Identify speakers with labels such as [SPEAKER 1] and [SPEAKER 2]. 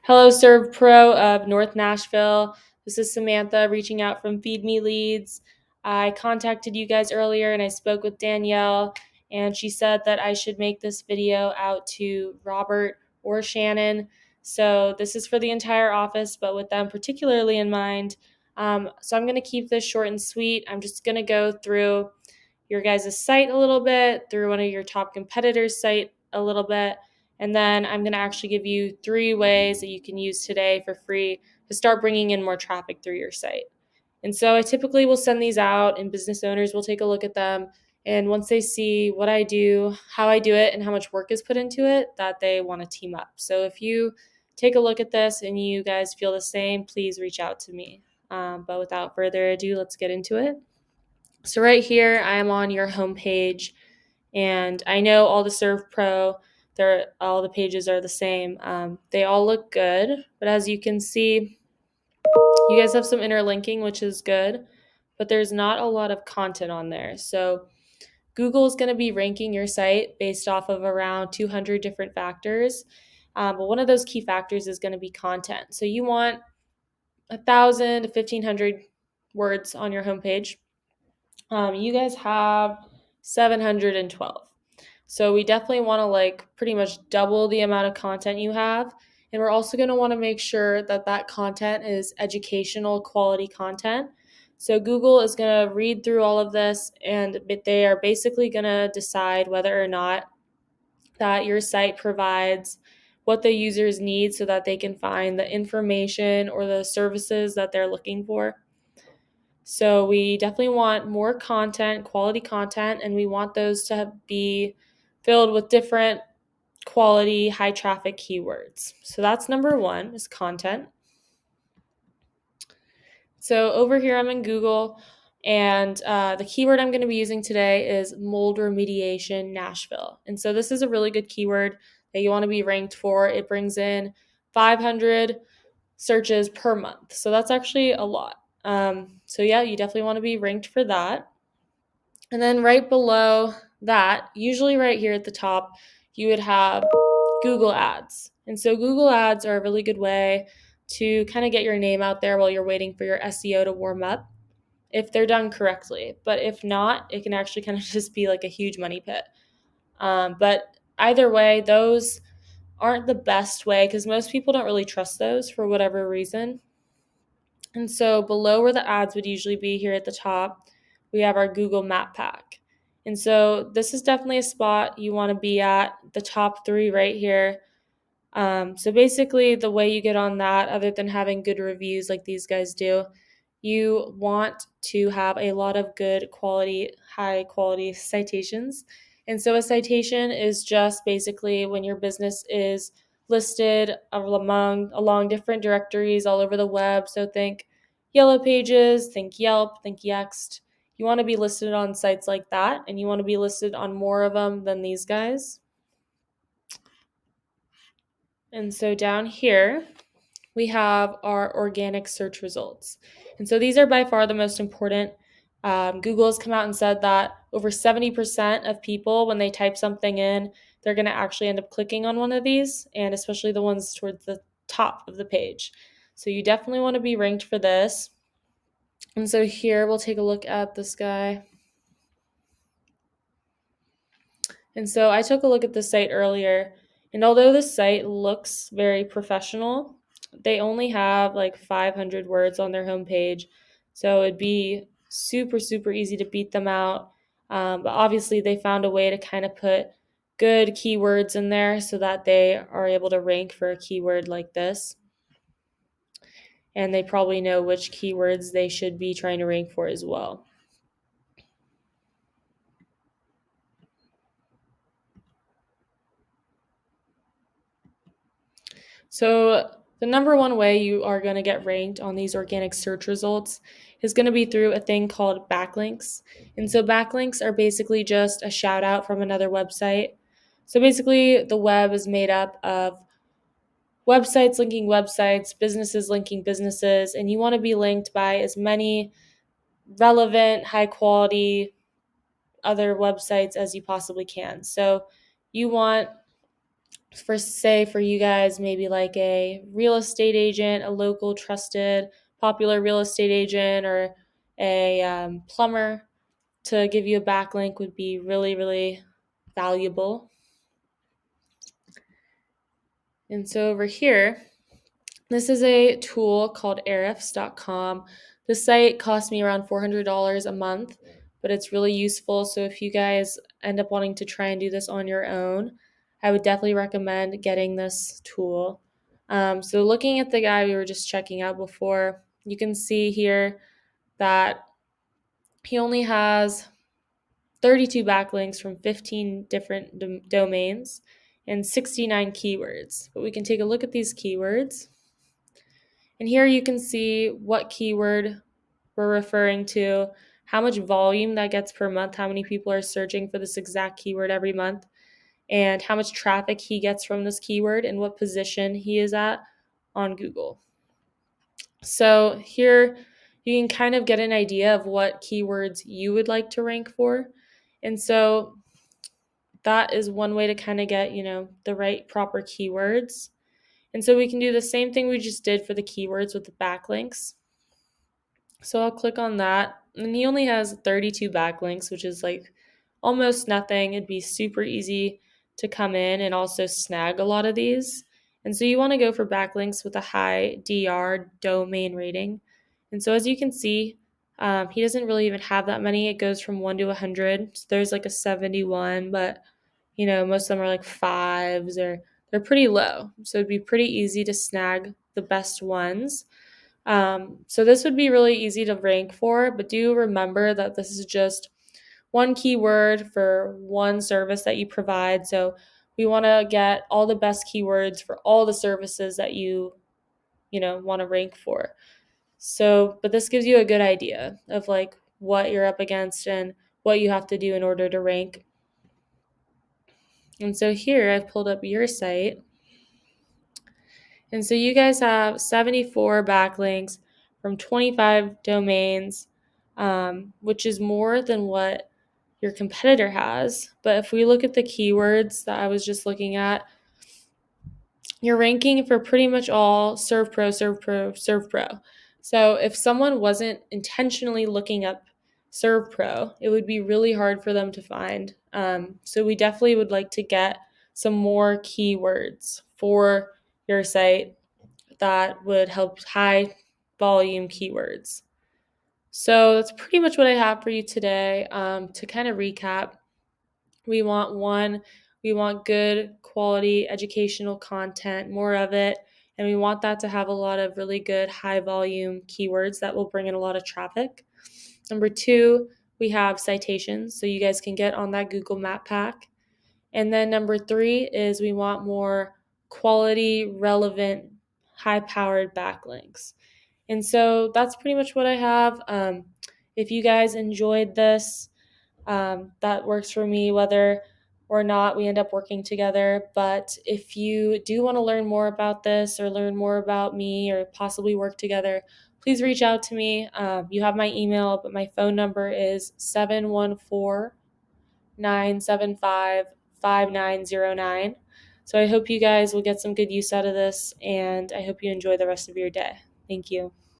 [SPEAKER 1] Hello, SERVPRO of North Nashville. This is Samantha reaching out from Feed Me Leads. I contacted you guys earlier and I spoke with Danielle, and she said that I should make this video out to Robert or Shannon. So this is for the entire office, but with them particularly in mind. So I'm going to keep this short and sweet. I'm just going to go through your guys' site a little bit, through one of your top competitors' site a little bit, and then I'm going to actually give you 3 ways that you can use today for free to start bringing in more traffic through your site. And so I typically will send these out, and business owners will take a look at them. And once they see what I do, how I do it, and how much work is put into it, that they want to team up. So if you take a look at this and you guys feel the same, please reach out to me. But without further ado, let's get into it. So right here, I am on your homepage, and I know all the SERVPRO, all the pages are the same. They all look good, but as you can see, you guys have some interlinking, which is good, but there's not a lot of content on there. So Google is going to be ranking your site based off of around 200 different factors, but one of those key factors is going to be content. So you want 1,000 to 1,500 words on your homepage. You guys have 712. So we definitely want to pretty much double the amount of content you have. And we're also going to want to make sure that that content is educational quality content. So Google is going to read through all of this, and they are basically going to decide whether or not that your site provides what the users need so that they can find the information or the services that they're looking for. So we definitely want more content, quality content, and we want those to be filled with different quality, high traffic keywords. So that's number 1 is content. So over here I'm in Google, and the keyword I'm going to be using today is mold remediation Nashville. And so this is a really good keyword that you want to be ranked for. It brings in 500 searches per month. So that's actually a lot. So yeah, you definitely want to be ranked for that. And then right below that, usually right here at the top, you would have Google Ads. And so Google Ads are a really good way to kind of get your name out there while you're waiting for your SEO to warm up, if they're done correctly. But if not, it can actually kind of just be like a huge money pit. But either way, those aren't the best way because most people don't really trust those for whatever reason. And so below where the ads would usually be here at the top, we have our Google Map Pack. And so this is definitely a spot you want to be at, the top 3 right here. So basically the way you get on that, other than having good reviews like these guys do, you want to have a lot of good quality, high quality citations. And so a citation is just basically when your business is listed along different directories all over the web. So think Yellow Pages, think Yelp, think Yext. You want to be listed on sites like that, and you want to be listed on more of them than these guys. And so down here, we have our organic search results. And so these are by far the most important. Google has come out and said that over 70% of people, when they type something in, they're going to actually end up clicking on one of these, and especially the ones towards the top of the page. So you definitely want to be ranked for this. And so here we'll take a look at this guy. And so I took a look at the site earlier, and although the site looks very professional, they only have like 500 words on their homepage. So it'd be super, super easy to beat them out. But obviously, they found a way to kind of put good keywords in there so that they are able to rank for a keyword like this. And they probably know which keywords they should be trying to rank for as well. So the number 1 way you are going to get ranked on these organic search results is going to be through a thing called backlinks. And so backlinks are basically just a shout out from another website. So basically the web is made up of websites linking websites, businesses linking businesses, and you want to be linked by as many relevant, high quality other websites as you possibly can. So you want for you guys, maybe like a real estate agent, a local trusted popular real estate agent, or a plumber to give you a backlink would be really, really valuable. And so over here, this is a tool called ahrefs.com. The site cost me around $400 a month, but it's really useful. So if you guys end up wanting to try and do this on your own, I would definitely recommend getting this tool. So looking at the guy we were just checking out before, you can see here that he only has 32 backlinks from 15 different domains and 69 keywords. But we can take a look at these keywords. And here you can see what keyword we're referring to, how much volume that gets per month, how many people are searching for this exact keyword every month, and how much traffic he gets from this keyword and what position he is at on Google. So here you can kind of get an idea of what keywords you would like to rank for. And so that is one way to kind of get, the right proper keywords. And so we can do the same thing we just did for the keywords with the backlinks. So I'll click on that. And he only has 32 backlinks, which is like almost nothing. It'd be super easy to come in and also snag a lot of these. And so you want to go for backlinks with a high DR domain rating. And so as you can see, he doesn't really even have that many. It goes from 1 to 100. So there's like a 71, but most of them are like 5s, or they're pretty low. So it'd be pretty easy to snag the best ones. So this would be really easy to rank for, but do remember that this is just one keyword for one service that you provide. So we want to get all the best keywords for all the services that you want to rank for. So, but this gives you a good idea of like what you're up against and what you have to do in order to rank. And so here I've pulled up your site. And so you guys have 74 backlinks from 25 domains, which is more than what your competitor has. But if we look at the keywords that I was just looking at, you're ranking for pretty much all SERVPRO, SERVPRO, SERVPRO. So if someone wasn't intentionally looking up SERVPRO, it would be really hard for them to find. So we definitely would like to get some more keywords for your site that would help high volume keywords. So that's pretty much what I have for you today. To kind of recap, we want good quality educational content, more of it, and we want that to have a lot of really good high volume keywords that will bring in a lot of traffic. Number 2, we have citations, so you guys can get on that Google Map pack. And then number 3 is we want more quality, relevant, high-powered backlinks. And so that's pretty much what I have. If you guys enjoyed this, that works for me, whether or not we end up working together. But if you do want to learn more about this or learn more about me or possibly work together, please reach out to me. You have my email, but my phone number is 714-975-5909. So I hope you guys will get some good use out of this, and I hope you enjoy the rest of your day. Thank you.